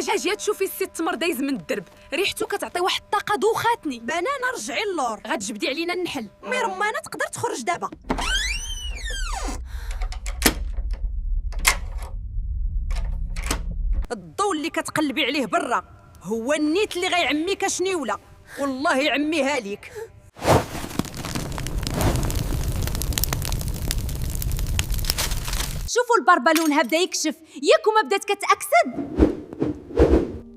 حاجه جات تشوفي السي التمر دايز من الدرب، ريحته كتعطي واحد الطاقه دوخاتني. بنانه رجعي اللور، غتجبدي علينا النحل. مي رمانه تقدر تخرج دابا. الضو اللي كتقلبي عليه برا هو النيت اللي غيعميك شنيوله، والله يعميها ليك. شوفوا الباربا لونها بدا يكشف، ياك وما بدات كتاكسد.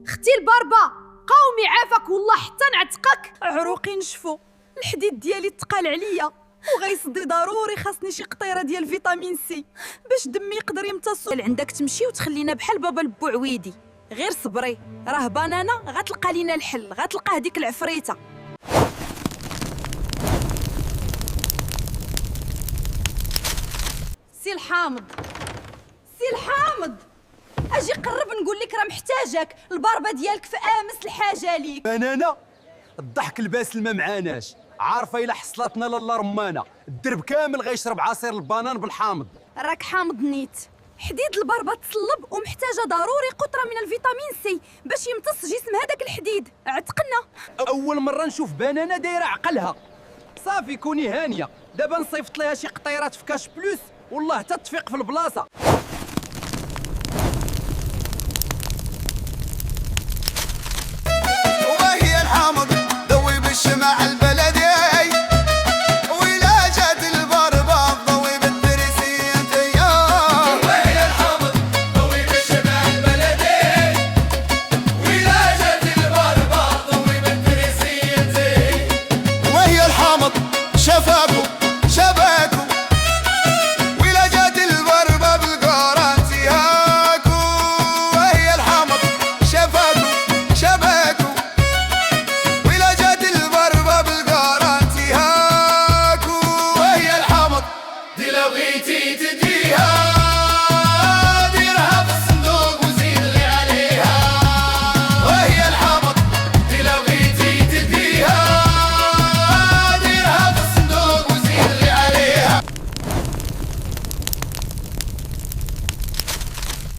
اختي الباربا قاومي عافاك والله حتى نعتقك. عروقي نشفو، الحديد ديالي تقال عليا وغيصدي ضروري خاصني شي قطيره ديال فيتامين سي باش دمي يقدر يمتص. عندك تمشي وتخلينا بحال بابا البوعويدي. غير صبري، راه بنانه غتلقى لينا الحل، غتلقاه ديك العفريته. سي الحامض، سي الحامض، اجي قرب نقول لك راه محتاجك، الباربه ديالك في امس الحاجه ليك. بنانه الضحك لباس الماء معاناش، عارفه الا حصلتنا لاله رمانه الدرب كامل غيشرب عصير البنان بالحامض. راك حامض نيت، حديد الباربه تصلب ومحتاجه ضروري قطره من الفيتامين سي باش يمتص جسم هذاك الحديد. عتقنا اول مره نشوف بنانه دايره عقلها. صافي كوني هانيه، دابا نصيفط ليها شي قطيرات في كاش بلوس والله حتى تفيق في البلاصه.